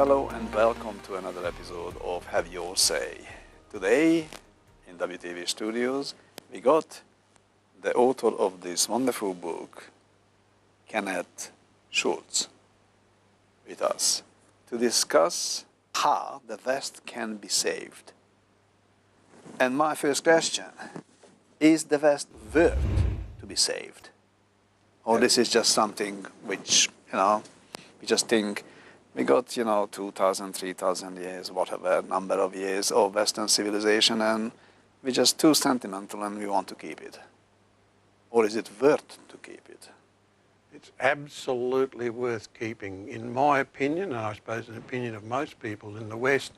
Hello and welcome to another episode of Have Your Say. Today in WTV Studios we got the author of this wonderful book, Kenneth Schultz, with us to discuss how the West can be saved. And my first question, is the West worth to be saved? Or this is just something which, we just think we got, 2,000, 3,000 years, whatever number of years of Western civilization, and we're just too sentimental and we want to keep it. Or is it worth to keep it? It's absolutely worth keeping. In my opinion, and I suppose in the opinion of most people in the West,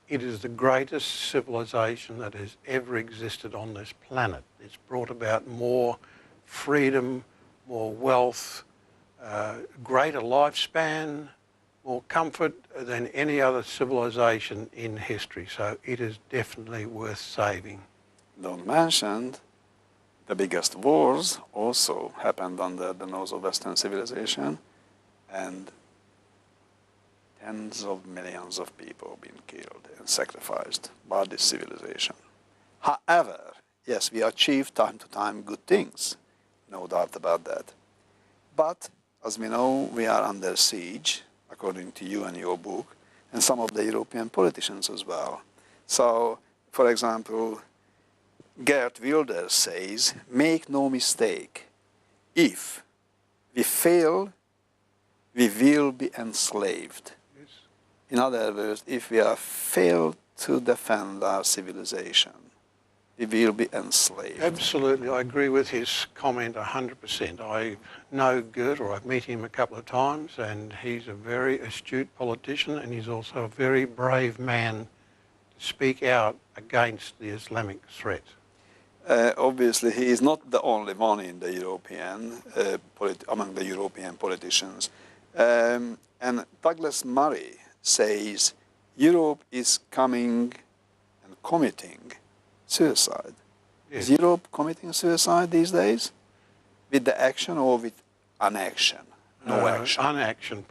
it is the greatest civilization that has ever existed on this planet. It's brought about more freedom, more wealth, greater lifespan, more comfort than any other civilization in history. So it is definitely worth saving. Don't mention the biggest wars also happened under the nose of Western civilization, and tens of millions of people been killed and sacrificed by this civilization. However, yes, we achieve time to time good things, no doubt about that. But as we know, we are under siege, according to you and your book, and some of the European politicians as well. So, for example, Geert Wilders says, make no mistake, if we fail, we will be enslaved. Yes. In other words, if we have failed to defend our civilization, we will be enslaved. Absolutely, I agree with his comment 100%. I know Geert, or I've met him a couple of times, and he's a very astute politician, and he's also a very brave man to speak out against the Islamic threat. Obviously, he is not the only one in the among the European politicians. And Douglas Murray says Europe is coming and committing suicide. Yes. Is Europe committing suicide these days? With the action or with inaction? No action. Inaction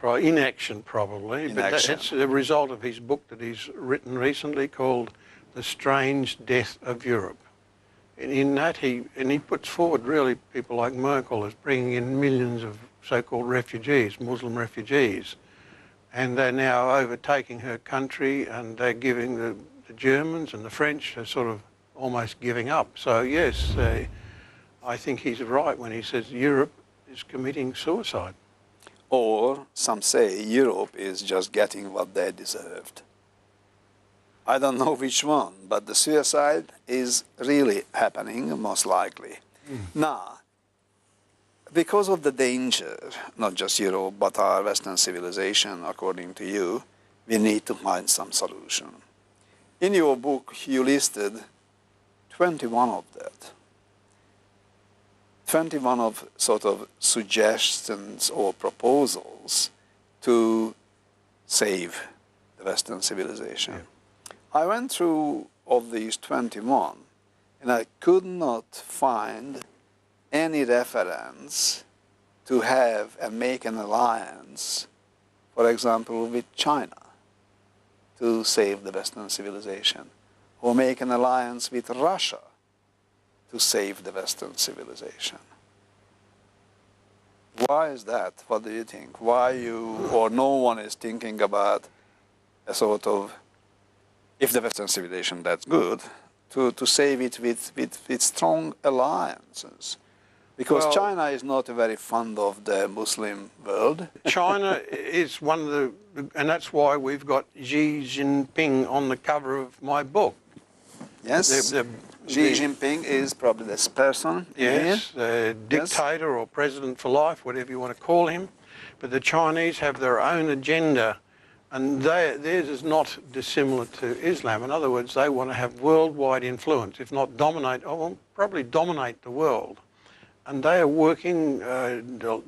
probably. Inaction. But that's a result of his book that he's written recently called The Strange Death of Europe. And in that he puts forward really people like Merkel as bringing in millions of so-called refugees, Muslim refugees. And they're now overtaking her country, and they're giving the Germans and the French are sort of almost giving up. So yes, I think he's right when he says Europe is committing suicide. Or some say Europe is just getting what they deserved. I don't know which one, but the suicide is really happening, most likely. Now, because of the danger, not just Europe, but our Western civilization, according to you, we need to find some solution. In your book, you listed 21 of that. 21 of sort of suggestions or proposals to save the Western civilization. Yeah. I went through of these 21 and I could not find any reference to have and make an alliance, for example, with China to save the Western civilization, or make an alliance with Russia to save the Western civilization. Why is that? What do you think? Why you or no one is thinking about a sort of, if the Western civilization that's good, to save it with strong alliances? Because China is not very fond of the Muslim world. China is one of the, and that's why we've got Xi Jinping on the cover of my book. Yes, Xi Jinping is probably this person. Yes, the dictator or president for life, whatever you want to call him. But the Chinese have their own agenda, and theirs is not dissimilar to Islam. In other words, they want to have worldwide influence, if not dominate, probably dominate the world. And they are working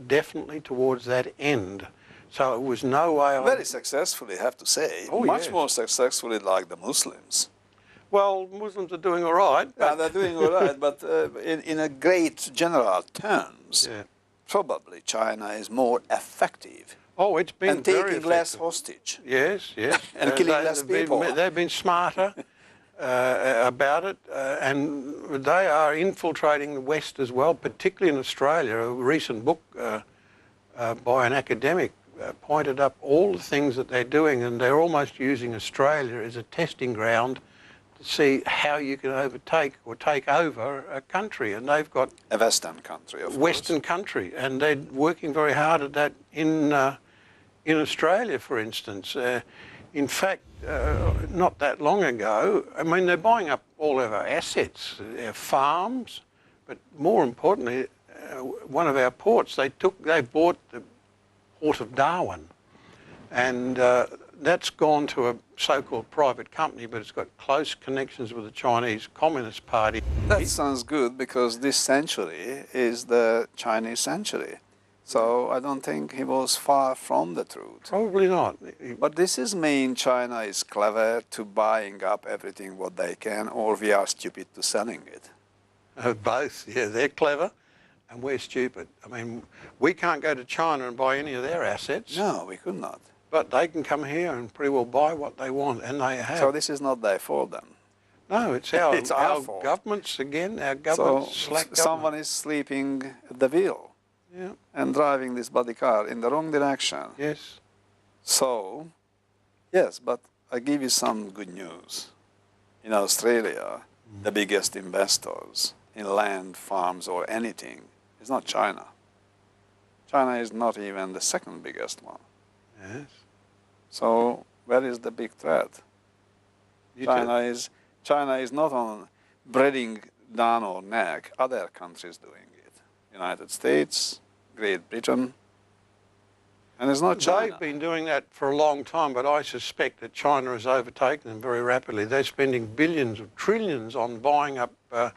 definitely towards that end. So it was no way... Very successfully, I have to say. Much more successfully like the Muslims. Well, Muslims are doing all right. Yeah, they're doing all right, but in a great general terms, probably China is more effective Oh, it's been and very taking less effective. hostage. Yes, yes. And killing less people. They've been smarter about it, and they are infiltrating the West as well, particularly in Australia. A recent book by an academic pointed up all the things that they're doing, and they're almost using Australia as a testing ground to see how you can overtake or take over a country. And they've got A Western country, of Western course. country, and they're working very hard at that in Australia, for instance. In fact, not that long ago, I mean, they're buying up all of our assets, our farms, but more importantly, one of our ports, they bought the port of Darwin, and that's gone to a so-called private company, but it's got close connections with the Chinese Communist Party. That sounds good, because this century is the Chinese century. So I don't think he was far from the truth. Probably not. But this is mean China is clever to buying up everything what they can, or we are stupid to selling it. Both, yeah, they're clever and we're stupid. I mean, we can't go to China and buy any of their assets. No, we could not. But they can come here and pretty well buy what they want, and they have. So this is not their fault then? No, it's our, It's our fault. governments again, our governments, So slack someone government. is sleeping at the wheel Yeah, and driving this body car in the wrong direction. yes. So, yes, but I give you some good news. In Australia, the biggest investors in land, farms, or anything is not China. China is not even the second biggest one. Yes. So where is the big threat? You China is not on breathing down our neck, other countries doing it. United States, Great Britain, and it's not China. They've been doing that for a long time, but I suspect that China has overtaken them very rapidly. They're spending billions of trillions on buying up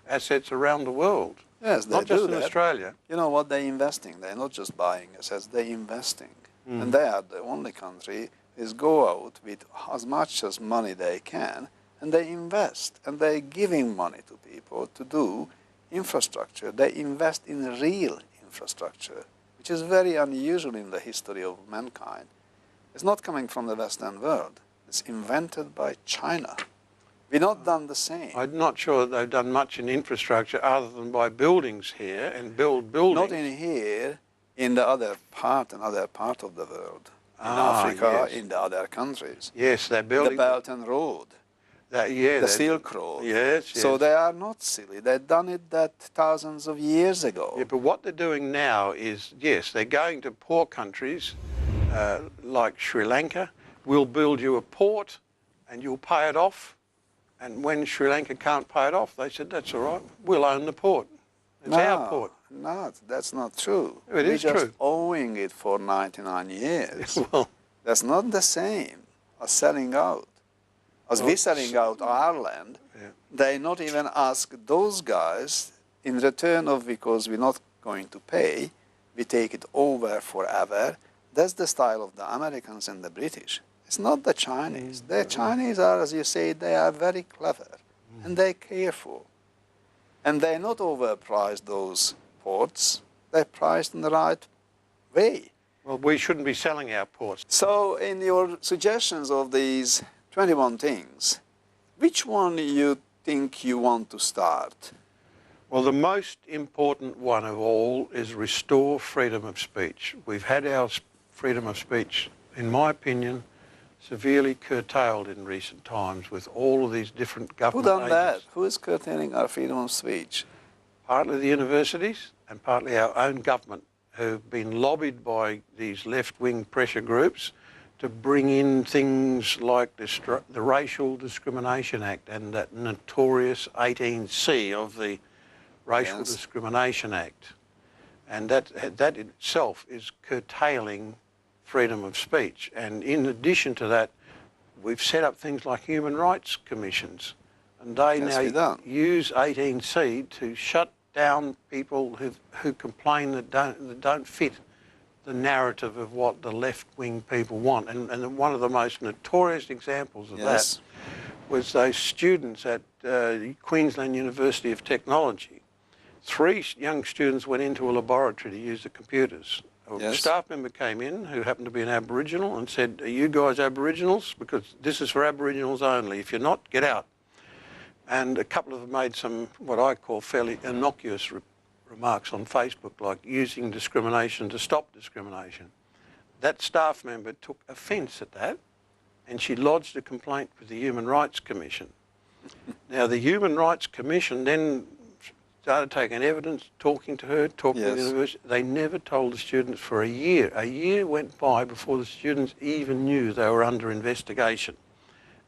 assets around the world. Yes, they Not just do in that. Australia. You know what they're investing? They're not just buying assets, they're investing. And they are the only country is go out with as much as money they can, and they invest, and they're giving money to people to do infrastructure. They invest in real infrastructure, which is very unusual in the history of mankind. It's not coming from the Western world. It's invented by China. We've not done the same. I'm not sure that they've done much in infrastructure other than buy buildings here and build buildings. Not in here, in the other part, another part of the world. In Ah, Africa, yes. in the other countries. Yes, they're The building. Belt and Road, the Silk Road. Yes, yes. So they are not silly. They've done it that thousands of years ago. Yeah, but what they're doing now is, yes, they're going to poor countries like Sri Lanka. We'll build you a port and you'll pay it off. And when Sri Lanka can't pay it off, they said, that's all right, we'll own the port. It's our port. No, that's not true. It is We're just true. owing it for 99 years. Well, That's not the same as selling out. As we're selling out our land, yeah. they not even ask those guys in return of, because we're not going to pay, we take it over forever. That's the style of the Americans and the British. It's not the Chinese. The Chinese are, as you say, they are very clever and they're careful. And they not overprice those ports. They're priced in the right way. well, we shouldn't be selling our ports. So in your suggestions of these 21 things, which one you think you want to start? Well, the most important one of all is restore freedom of speech. We've had our freedom of speech, in my opinion, severely curtailed in recent times with all of these different Who government done that? agents. Who is curtailing our freedom of speech? Partly the universities and partly our own government, who've been lobbied by these left-wing pressure groups to bring in things like the Racial Discrimination Act and that notorious 18C of the Racial Yes. Discrimination Act. And that itself is curtailing freedom of speech. And in addition to that, we've set up things like human rights commissions, and they Yes, we now done. use 18C to shut down people who complain that don't fit the narrative of what the left-wing people want. And one of the most notorious examples of Yes. that was those students at Queensland University of Technology. 3 young students went into a laboratory to use the computers, A Yes. staff member came in who happened to be an Aboriginal and said, "Are you guys Aboriginals? Because this is for Aboriginals only. If you're not, get out." And a couple of them made some, what I call fairly innocuous remarks on Facebook, like using discrimination to stop discrimination. That staff member took offence at that, and she lodged a complaint with the Human Rights Commission. Now, the Human Rights Commission then started taking evidence, talking to her, talking to the university. They never told the students for a year. A year went by before the students even knew they were under investigation.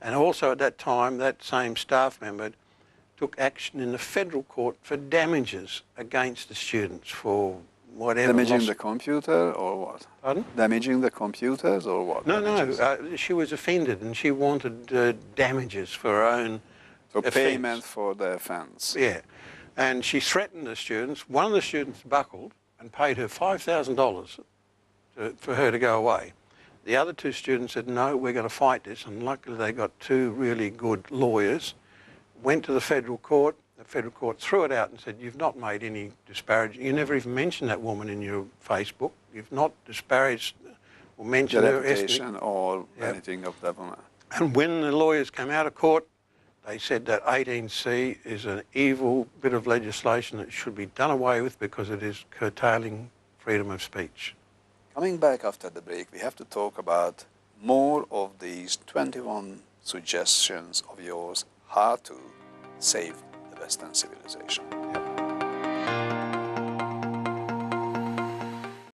And also at that time, that same staff member took action in the federal court for damages against the students for whatever. Damaging the computer or what? Pardon? Damaging the computers or what? No, she was offended and she wanted damages for her own So offence. payment for the offence. Yeah. And she threatened the students. One of the students buckled and paid her $5,000 for her to go away. The other two students said, "No, we're going to fight this." And luckily they got two really good lawyers, went to the federal court. The federal court threw it out and said, "You've not made any disparaging. You never even mentioned that woman in your Facebook. You've not disparaged or mentioned The her reputation ethnic." or Yep. anything of that woman. And when the lawyers came out of court, they said that 18C is an evil bit of legislation that should be done away with because it is curtailing freedom of speech. Coming back after the break, we have to talk about more of these 21 suggestions of yours how to save the Western civilization. Yep.